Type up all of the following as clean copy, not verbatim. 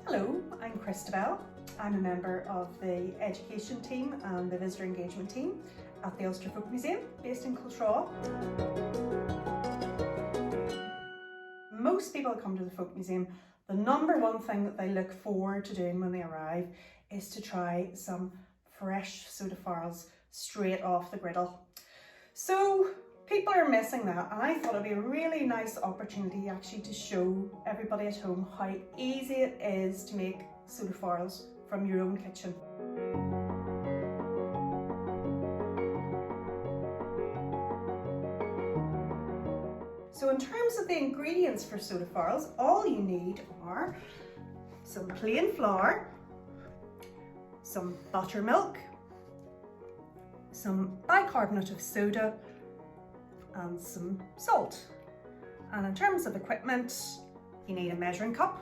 Hello, I'm Christabell. I'm a member of the education team and the visitor engagement team at the Ulster Folk Museum based in Cultraw. Most people that come to the Folk Museum, the number one thing that they look forward to doing when they arrive is to try some fresh soda farls straight off the griddle. So people are missing that, and I thought it'd be a really nice opportunity actually to show everybody at home how easy it is to make soda farls from your own kitchen. So in terms of the ingredients for soda farls, all you need are some plain flour, some buttermilk, some bicarbonate of soda, and some salt. And in terms of equipment, you need a measuring cup.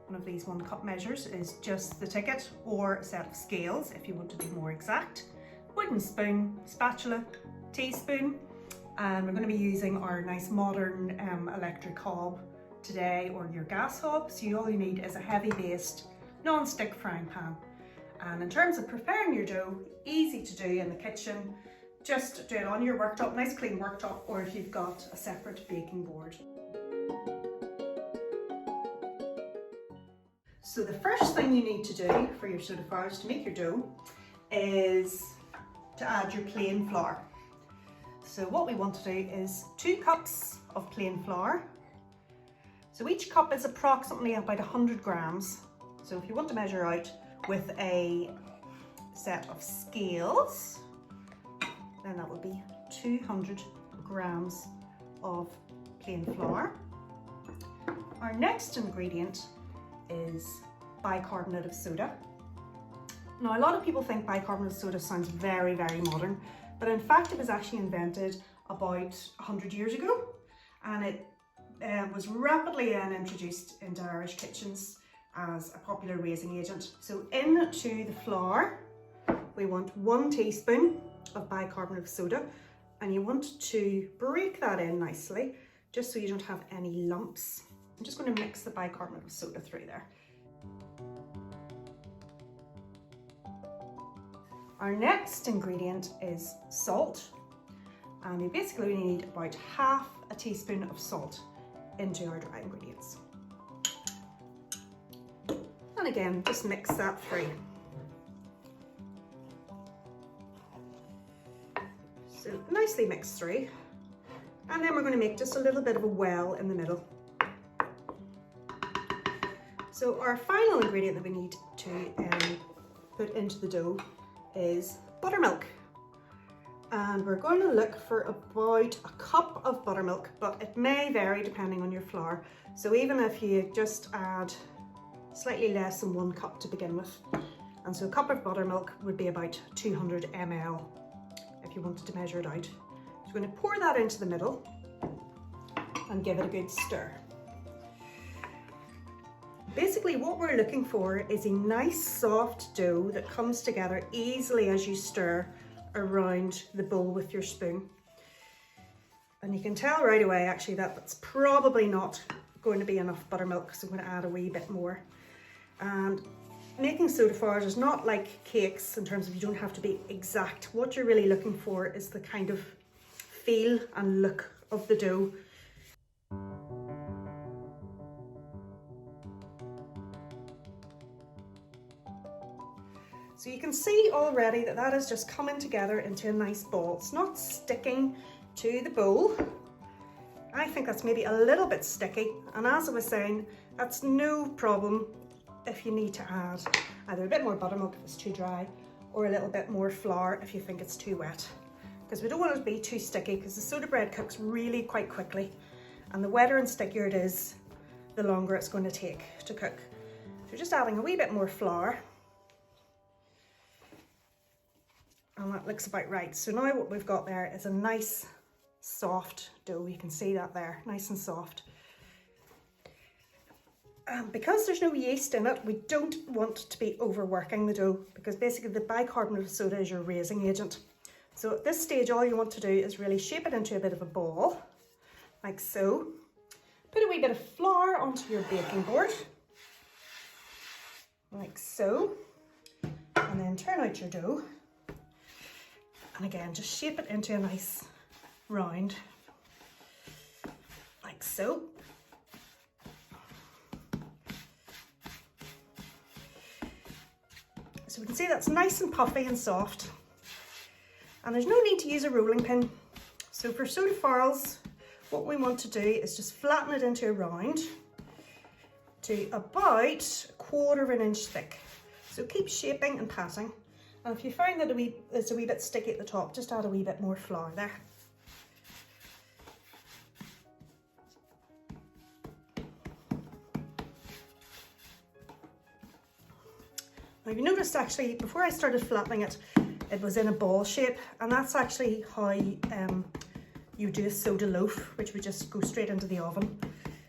One of these 1 cup measures is just the ticket, or a set of scales if you want to be more exact. Wooden spoon, spatula, teaspoon, and we're going to be using our nice modern electric hob today, or your gas hob. So all you need is a heavy based non-stick frying pan. And in terms of preparing your dough, easy to do in the kitchen. Just do it on your worktop, nice clean worktop, or if you've got a separate baking board. So the first thing you need to do for your soda farls to make your dough is to add your plain flour. So what we want to do is 2 cups of plain flour. So each cup is approximately about 100 grams. So if you want to measure out with a set of scales, then that would be 200 grams of plain flour. Our next ingredient is bicarbonate of soda. Now, a lot of people think bicarbonate of soda sounds very, very modern, but in fact it was actually invented about 100 years ago, and it was rapidly then introduced into Irish kitchens as a popular raising agent. So into the flour, we want 1 teaspoon of bicarbonate of soda, and you want to break that in nicely just so you don't have any lumps. I'm just going to mix the bicarbonate of soda through there. Our next ingredient is salt, and we basically need about half a teaspoon of salt into our dry ingredients. And again, just mix that through. So nicely mixed through, and then we're going to make just a little bit of a well in the middle. So our final ingredient that we need to put into the dough is buttermilk, and we're going to look for about a cup of buttermilk, but it may vary depending on your flour. So even if you just add slightly less than 1 cup to begin with, and so a cup of buttermilk would be about 200 ml if you wanted to measure it out. So we're going to pour that into the middle and give it a good stir. Basically what we're looking for is a nice soft dough that comes together easily as you stir around the bowl with your spoon. And you can tell right away actually that that's probably not going to be enough buttermilk, so I'm going to add a wee bit more. And making soda farls is not like cakes in terms of you don't have to be exact. What you're really looking for is the kind of feel and look of the dough. So you can see already that that is just coming together into a nice ball. It's not sticking to the bowl. I think that's maybe a little bit sticky, and as I was saying, that's no problem if you need to add either a bit more buttermilk if it's too dry, or a little bit more flour if you think it's too wet, because we don't want it to be too sticky, because the soda bread cooks really quite quickly, and the wetter and stickier it is, the longer it's going to take to cook. So just adding a wee bit more flour, and that looks about right. So now what we've got there is a nice soft dough. You can see that there, nice and soft. Because there's no yeast in it, we don't want to be overworking the dough, because basically the bicarbonate of soda is your raising agent. So at this stage, all you want to do is really shape it into a bit of a ball, like so. Put a wee bit of flour onto your baking board, like so, and then turn out your dough. And again, just shape it into a nice round, like so. So we can see that's nice and puffy and soft. And there's no need to use a rolling pin. So for soda farls, what we want to do is just flatten it into a round to about 1/4 of an inch thick. So keep shaping and patting. And if you find that it's a wee bit sticky at the top, just add a wee bit more flour there. Now you noticed actually, before I started flattening it, it was in a ball shape, and that's actually how you do a soda loaf, which would just go straight into the oven.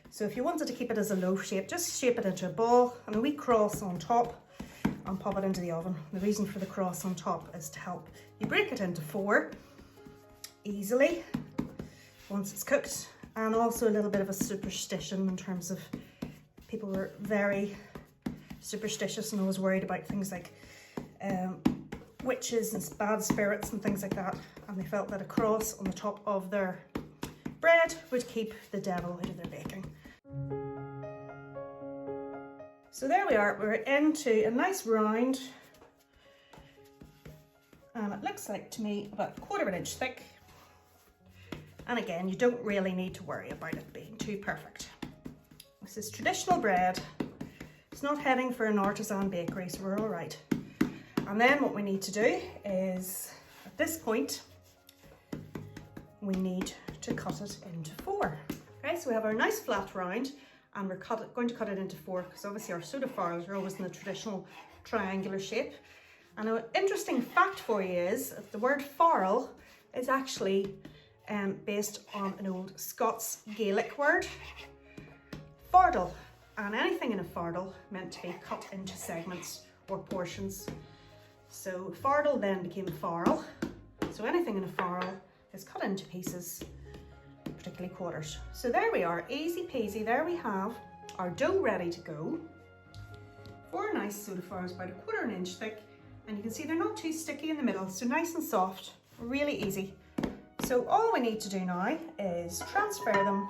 So if you wanted to keep it as a loaf shape, just shape it into a ball and a wee cross on top and pop it into the oven. The reason for the cross on top is to help you break it into 4 easily once it's cooked, and also a little bit of a superstition in terms of people were very superstitious and always worried about things like witches and bad spirits and things like that, and they felt that a cross on the top of their bread would keep the devil out of their baking. So there we are, we're into a nice round, and it looks like to me about 1/4 of an inch thick. And again, you don't really need to worry about it being too perfect. This is traditional bread. It's not heading for an artisan bakery, so we're all right. And then what we need to do is, at this point, we need to cut it into 4. Okay, so we have our nice flat round, and we're going to cut it into 4 because obviously our soda farls are always in the traditional triangular shape. And an interesting fact for you is that the word farl is actually based on an old Scots Gaelic word, fardel, and anything in a fardel meant to be cut into segments or portions. So fardel then became a farl. So anything in a farl is cut into pieces, particularly quarters. So there we are, easy peasy. There we have our dough ready to go. 4 nice soda farls, about 1/4 of an inch thick, and you can see they're not too sticky in the middle, so nice and soft, really easy. So all we need to do now is transfer them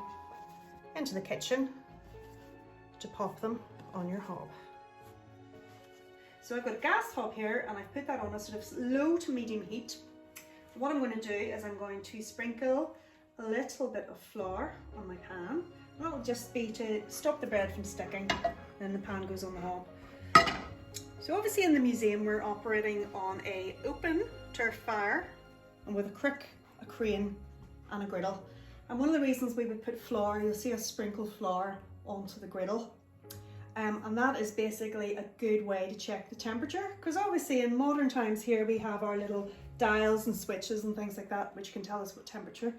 into the kitchen to pop them on your hob. So I've got a gas hob here, and I've put that on a sort of low to medium heat. What I'm going to do is I'm going to sprinkle a little bit of flour on my pan. That will just be to stop the bread from sticking, then the pan goes on the hob. So obviously in the museum we're operating on a open turf fire and with a crook, a crane and a griddle. And one of the reasons we would put flour, you'll see us sprinkle flour onto the griddle. And that is basically a good way to check the temperature, because obviously in modern times here we have our little dials and switches and things like that which can tell us what temperature.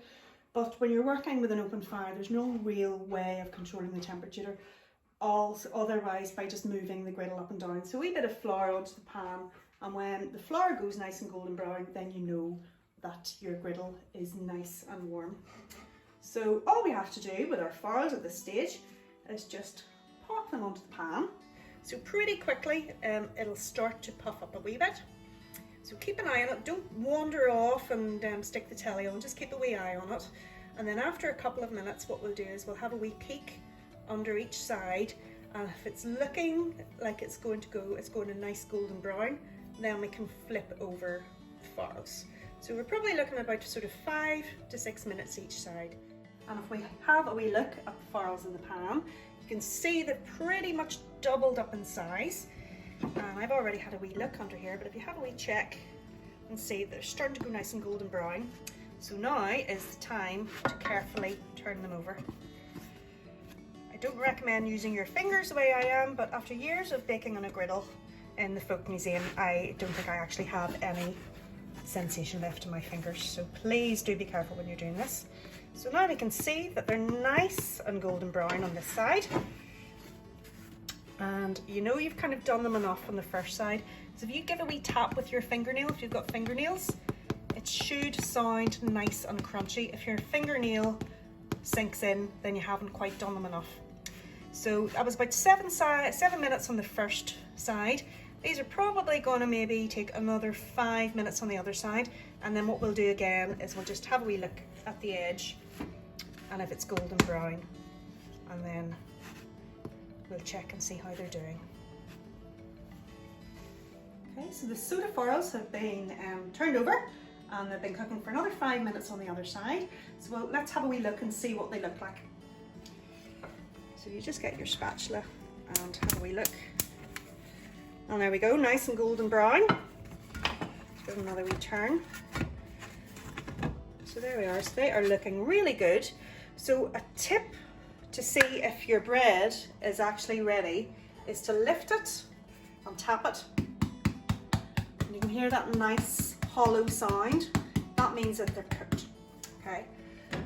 But when you're working with an open fire, there's no real way of controlling the temperature otherwise by just moving the griddle up and down. So a wee bit of flour onto the pan, and when the flour goes nice and golden brown, then you know that your griddle is nice and warm. So all we have to do with our farls at this stage is just pop them onto the pan. So pretty quickly it'll start to puff up a wee bit. So keep an eye on it, don't wander off and stick the telly on, just keep a wee eye on it. And then after a couple of minutes what we'll do is we'll have a wee peek under each side, and if it's looking like it's going a nice golden brown, then we can flip over the farls. So we're probably looking about sort of 5 to 6 minutes each side. And if we have a wee look at the farls in the pan, you can see they're pretty much doubled up in size. And I've already had a wee look under here, but if you have a wee check and see they're starting to go nice and golden brown. So now is the time to carefully turn them over. I don't recommend using your fingers the way I am, but after years of baking on a griddle in the Folk Museum, I don't think I actually have any sensation left in my fingers. So please do be careful when you're doing this. So now we can see that they're nice and golden brown on this side. And you know you've kind of done them enough on the first side. So if you give a wee tap with your fingernail, if you've got fingernails, it should sound nice and crunchy. If your fingernail sinks in, then you haven't quite done them enough. So that was about 7 minutes on the first side. These are probably going to maybe take another 5 minutes on the other side, and then what we'll do again is we'll just have a wee look at the edge and if it's golden brown, and then we'll check and see how they're doing. Okay, so the soda farls have been turned over and they've been cooking for another 5 minutes on the other side. So let's have a wee look and see what they look like. So you just get your spatula and have a wee look. And there we go, nice and golden brown. Let's give them another wee turn. So there we are, so they are looking really good. So a tip to see if your bread is actually ready is to lift it and tap it. And you can hear that nice hollow sound. That means that they're cooked, okay?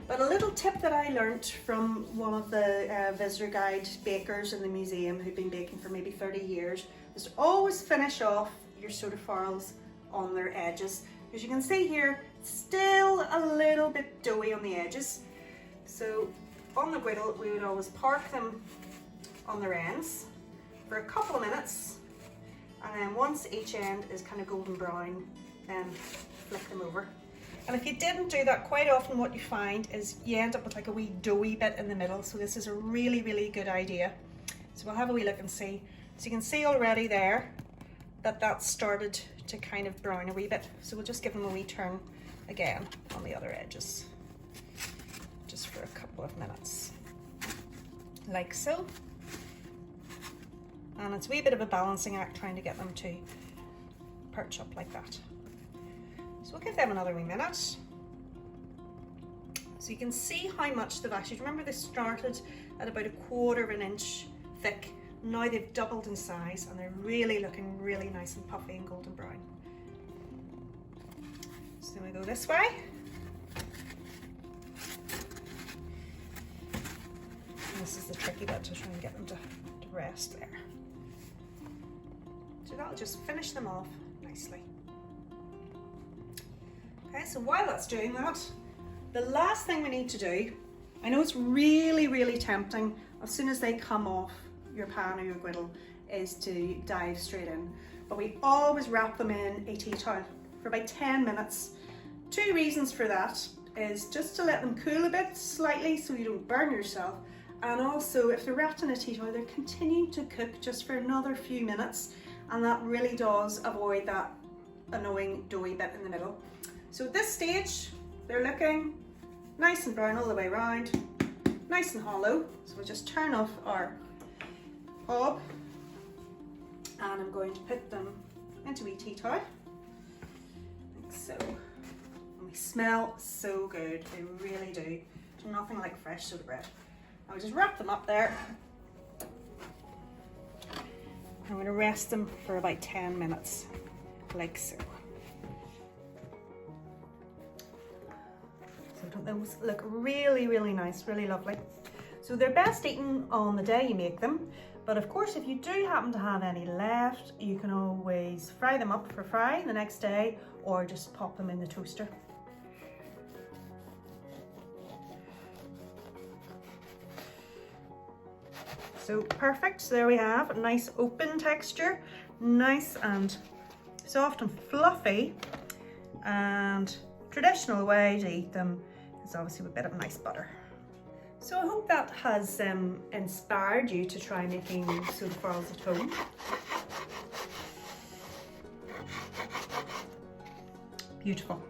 But a little tip that I learnt from one of the visitor guide bakers in the museum who'd been baking for maybe 30 years is to always finish off your soda farls on their edges. As you can see here, it's still a little bit doughy on the edges. So on the griddle, we would always park them on their ends for a couple of minutes, and then once each end is kind of golden brown, then flick them over. And if you didn't do that, quite often what you find is you end up with like a wee doughy bit in the middle. So this is a really, really good idea. So we'll have a wee look and see. So you can see already there that that's started to kind of brown a wee bit. So we'll just give them a wee turn again on the other edges, just for a couple of minutes, like so. And it's a wee bit of a balancing act trying to get them to perch up like that. So we'll give them another wee minute. So you can see how much they've actually, remember they started at about 1/4 of an inch thick. Now they've doubled in size and they're really looking really nice and puffy and golden brown. So then we go this way. And this is the tricky bit to try and get them to rest there. So that'll just finish them off nicely. Okay, so while that's doing that, the last thing we need to do, I know it's really, really tempting as soon as they come off your pan or your griddle, is to dive straight in. But we always wrap them in a tea towel for about 10 minutes. 2 reasons for that is just to let them cool a bit slightly so you don't burn yourself. And also if they're wrapped in a tea towel, they're continuing to cook just for another few minutes. And that really does avoid that annoying doughy bit in the middle. So at this stage, they're looking nice and brown all the way around, nice and hollow. So we'll just turn off our hob and I'm going to put them into a tea towel, like so. And they smell so good, they really do. There's nothing like fresh soda bread. I'll just wrap them up there. I'm going to rest them for about 10 minutes, like so. So don't those look really, really nice, really lovely. So they're best eaten on the day you make them, but of course if you do happen to have any left, you can always fry them up for fry the next day or just pop them in the toaster. So perfect, so there we have a nice open texture, nice and soft and fluffy, and traditional way to eat them is obviously with a bit of nice butter. So I hope that has inspired you to try making soda farls at home. Beautiful.